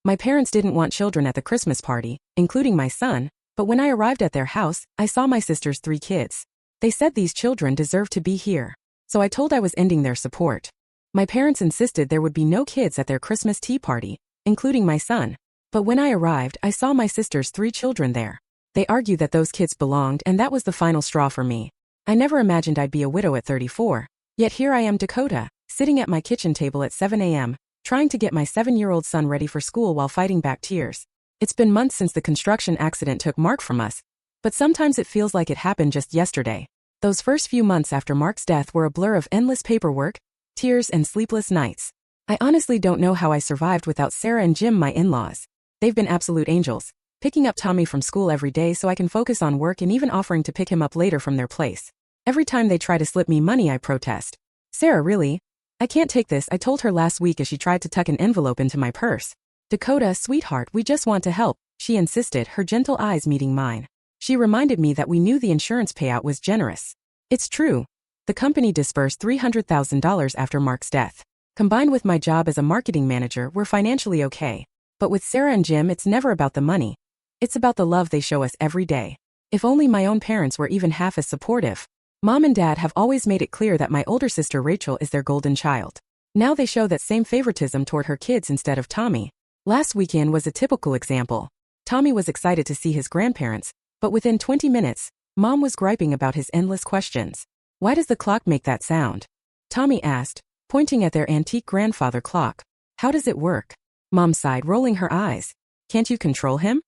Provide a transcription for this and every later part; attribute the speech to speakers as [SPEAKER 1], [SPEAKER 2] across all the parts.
[SPEAKER 1] My parents didn't want children at the Christmas party, including my son, but when I arrived at their house, I saw my sister's 3 kids. They said these children deserved to be here, so I told I was ending their support. My parents insisted there would be no kids at their Christmas tea party, including my son, but when I arrived, I saw my sister's 3 children there. They argued that those kids belonged, and that was the final straw for me. I never imagined I'd be a widow at 34, yet here I am, Dakota, sitting at my kitchen table at 7 a.m., trying to get my 7-year-old son ready for school while fighting back tears. It's been months since the construction accident took Mark from us, but sometimes it feels like it happened just yesterday. Those first few months after Mark's death were a blur of endless paperwork, tears, and sleepless nights. I honestly don't know how I survived without Sarah and Jim, my in-laws. They've been absolute angels, picking up Tommy from school every day so I can focus on work and even offering to pick him up later from their place. Every time they try to slip me money, I protest. Sarah, really? I can't take this, I told her last week as she tried to tuck an envelope into my purse. Dakota, sweetheart, we just want to help, she insisted, her gentle eyes meeting mine. She reminded me that we knew the insurance payout was generous. It's true. The company disbursed $300,000 after Mark's death. Combined with my job as a marketing manager, we're financially okay. But with Sarah and Jim, it's never about the money. It's about the love they show us every day. If only my own parents were even half as supportive. Mom and Dad have always made it clear that my older sister Rachel is their golden child. Now they show that same favoritism toward her kids instead of Tommy. Last weekend was a typical example. Tommy was excited to see his grandparents, but within 20 minutes, Mom was griping about his endless questions. Why does the clock make that sound? Tommy asked, pointing at their antique grandfather clock. How does it work? Mom sighed, rolling her eyes. Can't you control him?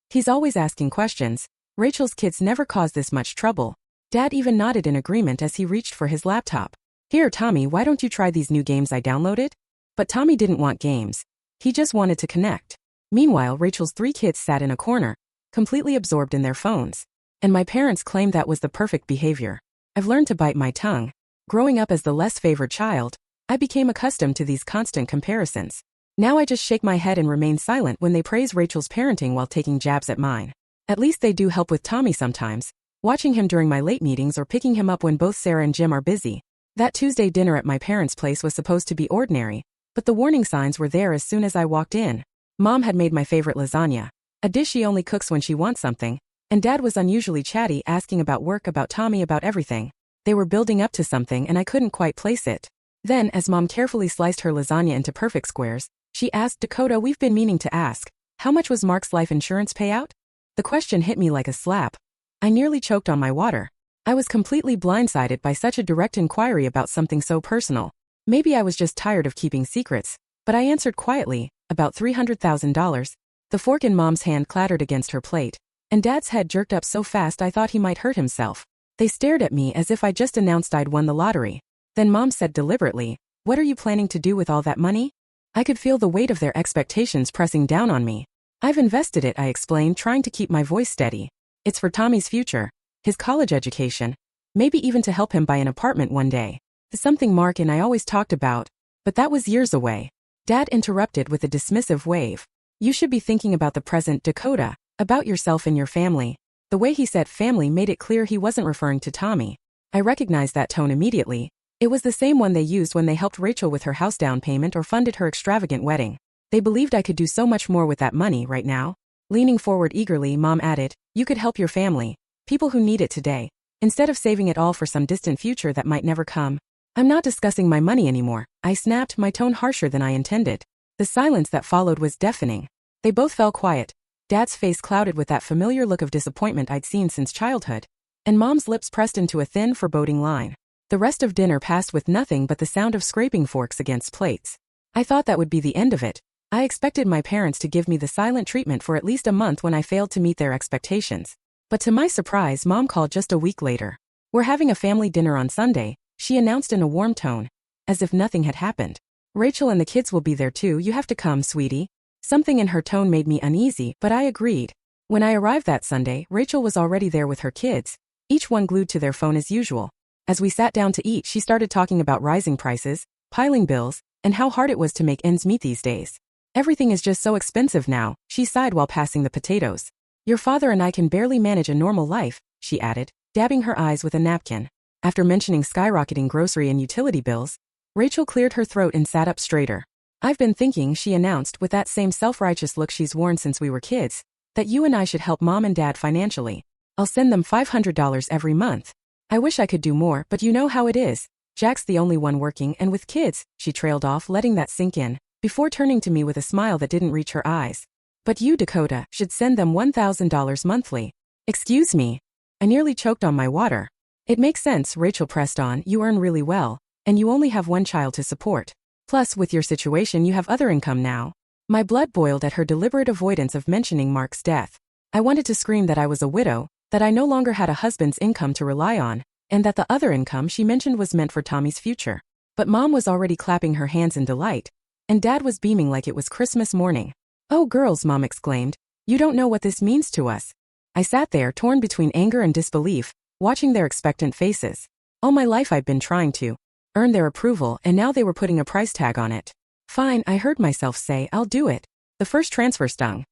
[SPEAKER 1] He's always asking questions. Rachel's kids never cause this much trouble. Dad even nodded in agreement as he reached for his laptop. Here, Tommy, why don't you try these new games I downloaded? But Tommy didn't want games. He just wanted to connect. Meanwhile, Rachel's 3 kids sat in a corner, completely absorbed in their phones. And my parents claimed that was the perfect behavior. I've learned to bite my tongue. Growing up as the less favored child, I became accustomed to these constant comparisons. Now I just shake my head and remain silent when they praise Rachel's parenting while taking jabs at mine. At least they do help with Tommy sometimes, watching him during my late meetings or picking him up when both Sarah and Jim are busy. That Tuesday dinner at my parents' place was supposed to be ordinary, but the warning signs were there as soon as I walked in. Mom had made my favorite lasagna, a dish she only cooks when she wants something, and Dad was unusually chatty, asking about work, about Tommy, about everything. They were building up to something and I couldn't quite place it. Then, as Mom carefully sliced her lasagna into perfect squares, she asked, Dakota, we've been meaning to ask, how much was Mark's life insurance payout? The question hit me like a slap. I nearly choked on my water. I was completely blindsided by such a direct inquiry about something so personal. Maybe I was just tired of keeping secrets, but I answered quietly, about $300,000. The fork in Mom's hand clattered against her plate, and Dad's head jerked up so fast I thought he might hurt himself. They stared at me as if I just announced I'd won the lottery. Then Mom said deliberately, what are you planning to do with all that money? I could feel the weight of their expectations pressing down on me. I've invested it, I explained, trying to keep my voice steady. It's for Tommy's future, his college education, maybe even to help him buy an apartment one day. It's something Mark and I always talked about, but that was years away. Dad interrupted with a dismissive wave. You should be thinking about the present, Dakota, about yourself and your family. The way he said family made it clear he wasn't referring to Tommy. I recognized that tone immediately. It was the same one they used when they helped Rachel with her house down payment or funded her extravagant wedding. They believed I could do so much more with that money right now. Leaning forward eagerly, Mom added, you could help your family, people who need it today, instead of saving it all for some distant future that might never come. I'm not discussing my money anymore, I snapped, my tone harsher than I intended. The silence that followed was deafening. They both fell quiet, Dad's face clouded with that familiar look of disappointment I'd seen since childhood, and Mom's lips pressed into a thin, foreboding line. The rest of dinner passed with nothing but the sound of scraping forks against plates. I thought that would be the end of it. I expected my parents to give me the silent treatment for at least a month when I failed to meet their expectations. But to my surprise, Mom called just a week later. We're having a family dinner on Sunday, she announced in a warm tone, as if nothing had happened. Rachel and the kids will be there too, you have to come, sweetie. Something in her tone made me uneasy, but I agreed. When I arrived that Sunday, Rachel was already there with her kids, each one glued to their phone as usual. As we sat down to eat, she started talking about rising prices, piling bills, and how hard it was to make ends meet these days. Everything is just so expensive now, she sighed while passing the potatoes. Your father and I can barely manage a normal life, she added, dabbing her eyes with a napkin. After mentioning skyrocketing grocery and utility bills, Rachel cleared her throat and sat up straighter. I've been thinking, she announced with that same self-righteous look she's worn since we were kids, that you and I should help Mom and Dad financially. I'll send them $500 every month. I wish I could do more, but you know how it is. Jack's the only one working, and with kids, she trailed off, letting that sink in, before turning to me with a smile that didn't reach her eyes. But you, Dakota, should send them $1,000 monthly. Excuse me. I nearly choked on my water. It makes sense, Rachel pressed on. You earn really well, and you only have one child to support. Plus, with your situation, you have other income now. My blood boiled at her deliberate avoidance of mentioning Mark's death. I wanted to scream that I was a widow, that I no longer had a husband's income to rely on, and that the other income she mentioned was meant for Tommy's future. But Mom was already clapping her hands in delight, and Dad was beaming like it was Christmas morning. Oh, girls, Mom exclaimed. You don't know what this means to us. I sat there, torn between anger and disbelief, watching their expectant faces. All my life I'd been trying to earn their approval, and now they were putting a price tag on it. Fine, I heard myself say, I'll do it. The first transfer stung.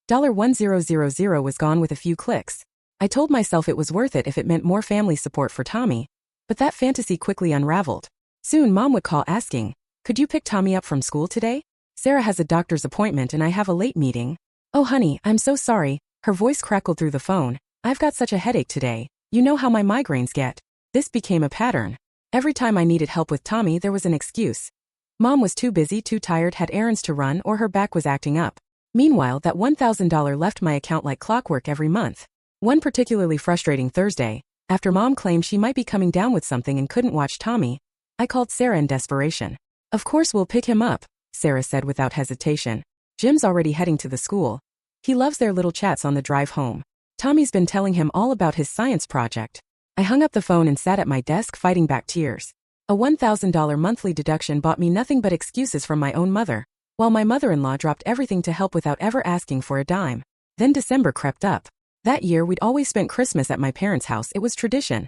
[SPEAKER 1] $1000 was gone with a few clicks. I told myself it was worth it if it meant more family support for Tommy, but that fantasy quickly unraveled. Soon Mom would call asking, could you pick Tommy up from school today? Sarah has a doctor's appointment and I have a late meeting. Oh honey, I'm so sorry. Her voice crackled through the phone. I've got such a headache today. You know how my migraines get. This became a pattern. Every time I needed help with Tommy, there was an excuse. Mom was too busy, too tired, had errands to run, or her back was acting up. Meanwhile, that $1,000 left my account like clockwork every month. One particularly frustrating Thursday, after Mom claimed she might be coming down with something and couldn't watch Tommy, I called Sarah in desperation. Of course we'll pick him up, Sarah said without hesitation. Jim's already heading to the school. He loves their little chats on the drive home. Tommy's been telling him all about his science project. I hung up the phone and sat at my desk fighting back tears. A $1,000 monthly deduction bought me nothing but excuses from my own mother, while my mother-in-law dropped everything to help without ever asking for a dime. Then December crept up. That year we'd always spent Christmas at my parents' house. It was tradition.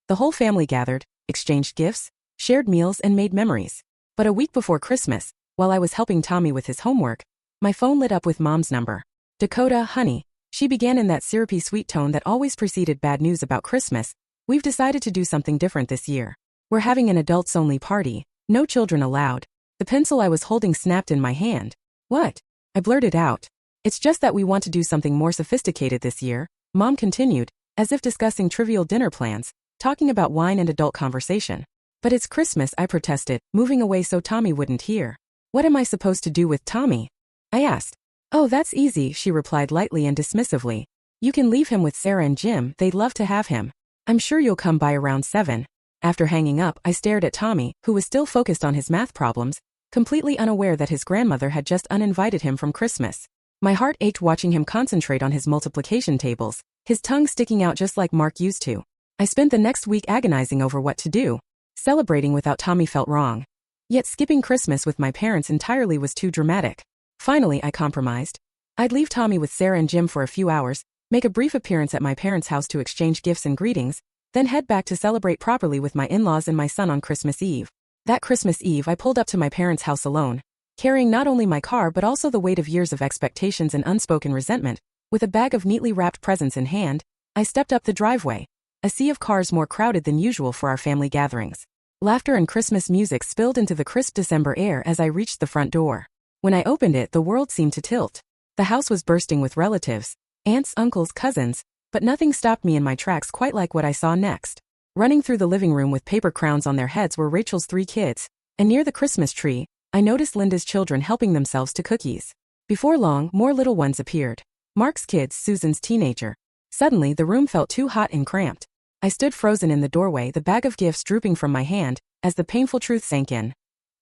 [SPEAKER 1] The whole family gathered, exchanged gifts, shared meals, and made memories. But a week before Christmas, while I was helping Tommy with his homework, my phone lit up with Mom's number. Dakota, honey, she began in that syrupy sweet tone that always preceded bad news about Christmas. We've decided to do something different this year. We're having an adults-only party, no children allowed. The pencil I was holding snapped in my hand. What? I blurted out. It's just that we want to do something more sophisticated this year, Mom continued, as if discussing trivial dinner plans, talking about wine and adult conversation. But it's Christmas, I protested, moving away so Tommy wouldn't hear. What am I supposed to do with Tommy? I asked. Oh, that's easy, she replied lightly and dismissively. You can leave him with Sarah and Jim, they'd love to have him. I'm sure you'll come by around 7. After hanging up, I stared at Tommy, who was still focused on his math problems, completely unaware that his grandmother had just uninvited him from Christmas. My heart ached watching him concentrate on his multiplication tables, his tongue sticking out just like Mark used to. I spent the next week agonizing over what to do. Celebrating without Tommy felt wrong. Yet skipping Christmas with my parents entirely was too dramatic. Finally, I compromised. I'd leave Tommy with Sarah and Jim for a few hours, make a brief appearance at my parents' house to exchange gifts and greetings, then head back to celebrate properly with my in-laws and my son on Christmas Eve. That Christmas Eve, I pulled up to my parents' house alone, carrying not only my car but also the weight of years of expectations and unspoken resentment. With a bag of neatly wrapped presents in hand, I stepped up the driveway, a sea of cars more crowded than usual for our family gatherings. Laughter and Christmas music spilled into the crisp December air as I reached the front door. When I opened it, the world seemed to tilt. The house was bursting with relatives, aunts, uncles, cousins, but nothing stopped me in my tracks quite like what I saw next. Running through the living room with paper crowns on their heads were Rachel's 3 kids, and near the Christmas tree, I noticed Linda's children helping themselves to cookies. Before long, more little ones appeared. Mark's kids, Susan's teenager. Suddenly, the room felt too hot and cramped. I stood frozen in the doorway, the bag of gifts drooping from my hand, as the painful truth sank in.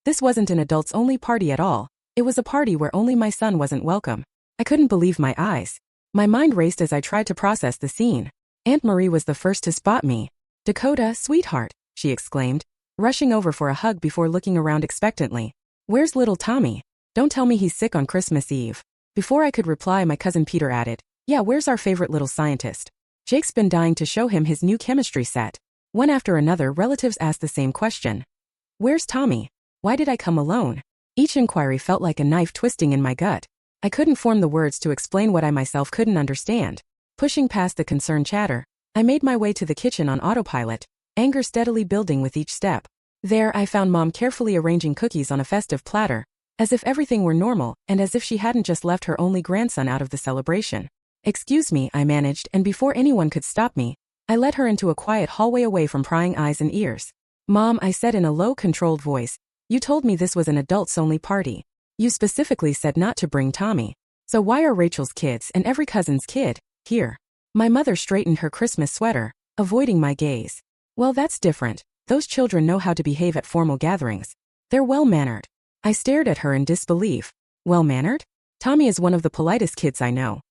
[SPEAKER 1] This wasn't an adults-only party at all. It was a party where only my son wasn't welcome. I couldn't believe my eyes. My mind raced as I tried to process the scene. Aunt Marie was the first to spot me. Dakota, sweetheart, she exclaimed, rushing over for a hug before looking around expectantly. Where's little Tommy? Don't tell me he's sick on Christmas Eve. Before I could reply, my cousin Peter added, yeah, where's our favorite little scientist? Jake's been dying to show him his new chemistry set. One after another, relatives asked the same question. Where's Tommy? Why did I come alone? Each inquiry felt like a knife twisting in my gut. I couldn't form the words to explain what I myself couldn't understand. Pushing past the concerned chatter, I made my way to the kitchen on autopilot, anger steadily building with each step. There, I found Mom carefully arranging cookies on a festive platter, as if everything were normal and as if she hadn't just left her only grandson out of the celebration. "Excuse me," I managed, and before anyone could stop me, I led her into a quiet hallway away from prying eyes and ears. "Mom," I said in a low, controlled voice, "you told me this was an adults-only party. You specifically said not to bring Tommy. So why are Rachel's kids and every cousin's kid here?" My mother straightened her Christmas sweater, avoiding my gaze. "Well, that's different. Those children know how to behave at formal gatherings. They're well-mannered." I stared at her in disbelief. "Well-mannered? Tommy is one of the politest kids I know.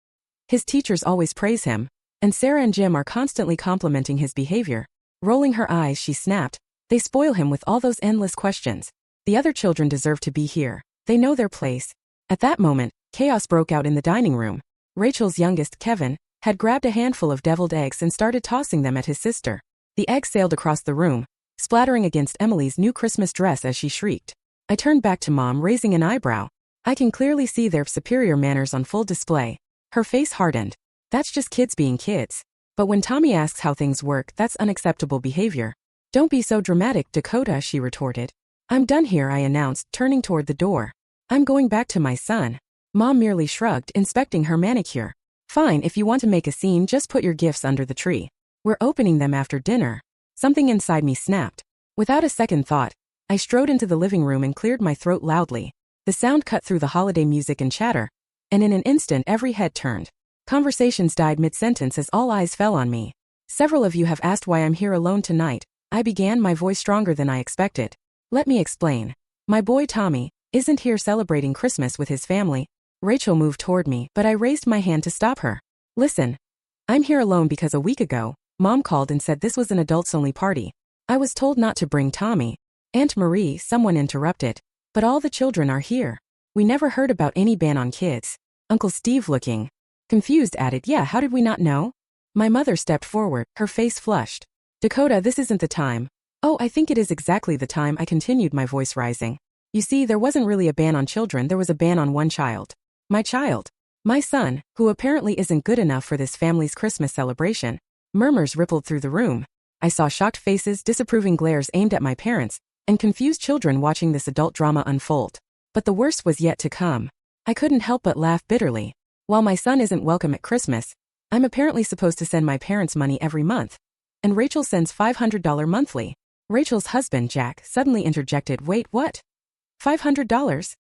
[SPEAKER 1] His teachers always praise him, and Sarah and Jim are constantly complimenting his behavior." Rolling her eyes, she snapped, "They spoil him with all those endless questions. The other children deserve to be here. They know their place." At that moment, chaos broke out in the dining room. Rachel's youngest, Kevin, had grabbed a handful of deviled eggs and started tossing them at his sister. The eggs sailed across the room, splattering against Emily's new Christmas dress as she shrieked. I turned back to Mom, raising an eyebrow. I can clearly see their superior manners on full display. Her face hardened. "That's just kids being kids. But when Tommy asks how things work, that's unacceptable behavior." "Don't be so dramatic, Dakota," she retorted. "I'm done here," I announced, turning toward the door. "I'm going back to my son." Mom merely shrugged, inspecting her manicure. "Fine, if you want to make a scene, just put your gifts under the tree. We're opening them after dinner." Something inside me snapped. Without a second thought, I strode into the living room and cleared my throat loudly. The sound cut through the holiday music and chatter, and in an instant every head turned. Conversations died mid-sentence as all eyes fell on me. "Several of you have asked why I'm here alone tonight," I began, my voice stronger than I expected. "Let me explain. My boy Tommy isn't here celebrating Christmas with his family." Rachel moved toward me, but I raised my hand to stop her. "Listen. I'm here alone because a week ago, Mom called and said this was an adults-only party. I was told not to bring Tommy." "Aunt Marie," someone interrupted. "But all the children are here. We never heard about any ban on kids." Uncle Steve, looking confused, added, "Yeah, how did we not know?" My mother stepped forward, her face flushed. "Dakota, this isn't the time." "Oh, I think it is exactly the time," I continued, my voice rising. "You see, there wasn't really a ban on children, there was a ban on one child. My child. My son, who apparently isn't good enough for this family's Christmas celebration." Murmurs rippled through the room. I saw shocked faces, disapproving glares aimed at my parents, and confused children watching this adult drama unfold. But the worst was yet to come. I couldn't help but laugh bitterly. While my son isn't welcome at Christmas, I'm apparently supposed to send my parents money every month. And Rachel sends $500 monthly. Rachel's husband, Jack, suddenly interjected, "Wait, what? $500?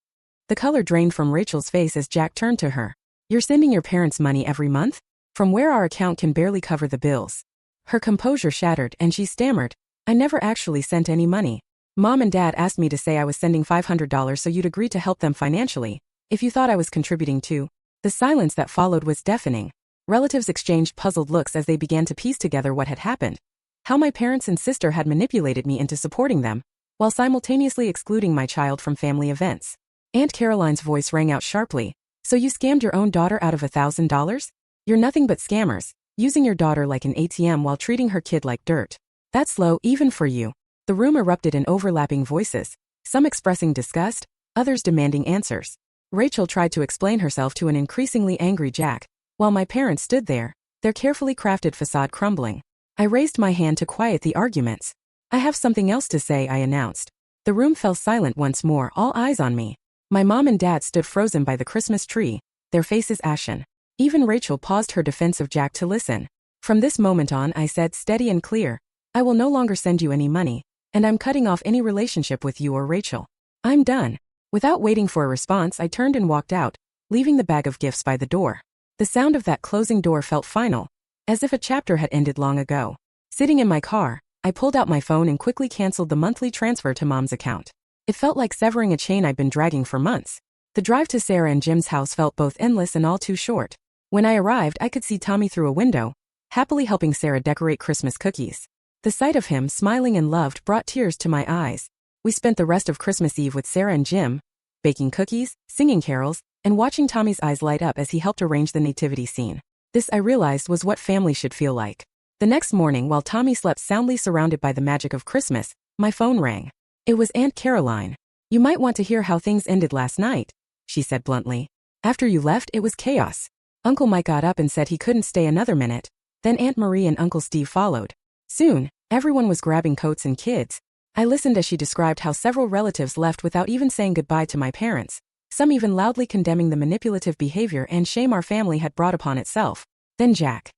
[SPEAKER 1] The color drained from Rachel's face as Jack turned to her. "You're sending your parents money every month? From where our account can barely cover the bills." Her composure shattered and she stammered, "I never actually sent any money. Mom and Dad asked me to say I was sending $500 so you'd agree to help them financially, if you thought I was contributing too." The silence that followed was deafening. Relatives exchanged puzzled looks as they began to piece together what had happened. How my parents and sister had manipulated me into supporting them, while simultaneously excluding my child from family events. Aunt Caroline's voice rang out sharply. "So you scammed your own daughter out of $1,000? You're nothing but scammers, using your daughter like an ATM while treating her kid like dirt. That's low even for you." The room erupted in overlapping voices, some expressing disgust, others demanding answers. Rachel tried to explain herself to an increasingly angry Jack, while my parents stood there, their carefully crafted facade crumbling. I raised my hand to quiet the arguments. "I have something else to say," I announced. The room fell silent once more, all eyes on me. My mom and dad stood frozen by the Christmas tree, their faces ashen. Even Rachel paused her defense of Jack to listen. "From this moment on," I said, steady and clear, "I will no longer send you any money, and I'm cutting off any relationship with you or Rachel. I'm done." Without waiting for a response, I turned and walked out, leaving the bag of gifts by the door. The sound of that closing door felt final, as if a chapter had ended long ago. Sitting in my car, I pulled out my phone and quickly canceled the monthly transfer to Mom's account. It felt like severing a chain I'd been dragging for months. The drive to Sarah and Jim's house felt both endless and all too short. When I arrived, I could see Tommy through a window, happily helping Sarah decorate Christmas cookies. The sight of him, smiling and loved, brought tears to my eyes. We spent the rest of Christmas Eve with Sarah and Jim, baking cookies, singing carols, and watching Tommy's eyes light up as he helped arrange the nativity scene. This, I realized, was what family should feel like. The next morning, while Tommy slept soundly surrounded by the magic of Christmas, my phone rang. It was Aunt Caroline. "You might want to hear how things ended last night," she said bluntly. "After you left, it was chaos. Uncle Mike got up and said he couldn't stay another minute. Then Aunt Marie and Uncle Steve followed. Soon, everyone was grabbing coats and kids, I listened as she described how several relatives left without even saying goodbye to my parents, some even loudly condemning the manipulative behavior and shame our family had brought upon itself. Then Jack.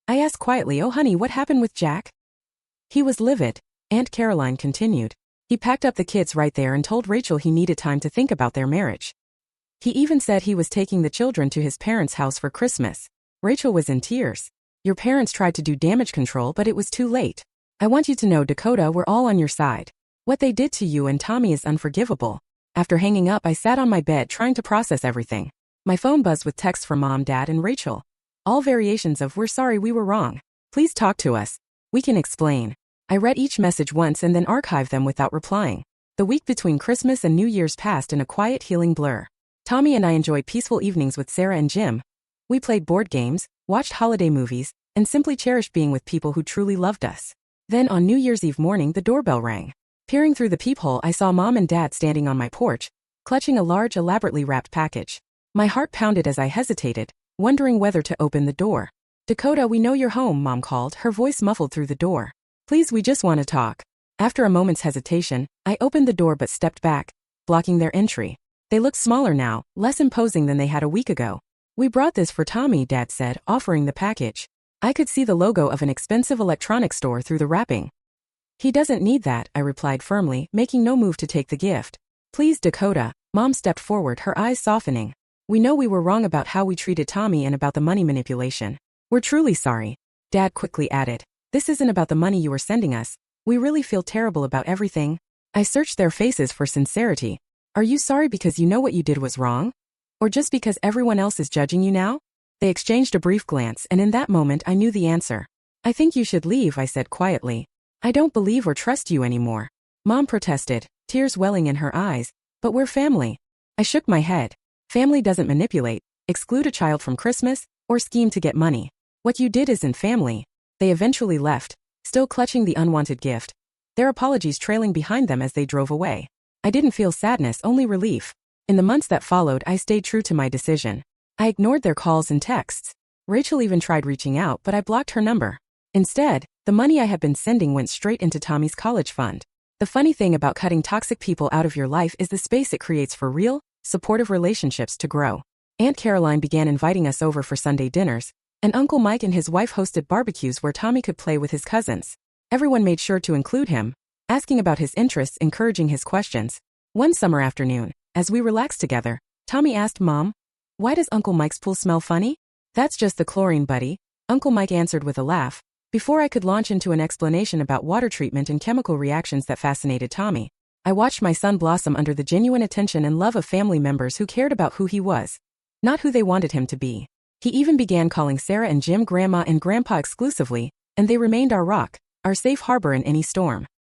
[SPEAKER 1] I asked quietly, "Oh honey, what happened with Jack?" He was livid, Aunt Caroline continued. He packed up the kids right there and told Rachel he needed time to think about their marriage. He even said he was taking the children to his parents' house for Christmas. Rachel was in tears. Your parents tried to do damage control, but it was too late. I want you to know, Dakota, we're all on your side. What they did to you and Tommy is unforgivable. After hanging up, I sat on my bed trying to process everything. My phone buzzed with texts from Mom, Dad, and Rachel. All variations of "We're sorry, we were wrong. Please talk to us. We can explain." I read each message once and then archived them without replying. The week between Christmas and New Year's passed in a quiet, healing blur. Tommy and I enjoyed peaceful evenings with Sarah and Jim. We played board games, watched holiday movies, and simply cherished being with people who truly loved us. Then on New Year's Eve morning, the doorbell rang. Peering through the peephole, I saw Mom and Dad standing on my porch, clutching a large, elaborately wrapped package. My heart pounded as I hesitated, wondering whether to open the door. "Dakota, we know you're home," Mom called, her voice muffled through the door. "Please, we just want to talk." After a moment's hesitation, I opened the door but stepped back, blocking their entry. They looked smaller now, less imposing than they had a week ago. "We brought this for Tommy," Dad said, offering the package. I could see the logo of an expensive electronics store through the wrapping. "He doesn't need that," I replied firmly, making no move to take the gift. "Please, Dakota." Mom stepped forward, her eyes softening. "We know we were wrong about how we treated Tommy and about the money manipulation. We're truly sorry." Dad quickly added, "This isn't about the money you were sending us. We really feel terrible about everything." I searched their faces for sincerity. "Are you sorry because you know what you did was wrong? Or just because everyone else is judging you now?" They exchanged a brief glance, and in that moment I knew the answer. "I think you should leave," I said quietly. "I don't believe or trust you anymore." Mom protested, tears welling in her eyes. "But we're family." I shook my head. Family doesn't manipulate, exclude a child from Christmas, or scheme to get money. What you did isn't family. They eventually left, still clutching the unwanted gift, their apologies trailing behind them as they drove away. I didn't feel sadness, only relief. In the months that followed, I stayed true to my decision. I ignored their calls and texts. Rachel even tried reaching out, but I blocked her number. Instead, the money I had been sending went straight into Tommy's college fund. The funny thing about cutting toxic people out of your life is the space it creates for real, supportive relationships to grow. Aunt Caroline began inviting us over for Sunday dinners, and Uncle Mike and his wife hosted barbecues where Tommy could play with his cousins. Everyone made sure to include him, asking about his interests, encouraging his questions. One summer afternoon, as we relaxed together, Tommy asked Mom, "Why does Uncle Mike's pool smell funny?" "That's just the chlorine, buddy," Uncle Mike answered with a laugh. Before I could launch into an explanation about water treatment and chemical reactions that fascinated Tommy, I watched my son blossom under the genuine attention and love of family members who cared about who he was, not who they wanted him to be. He even began calling Sarah and Jim Grandma and Grandpa exclusively, and they remained our rock, our safe harbor in any storm.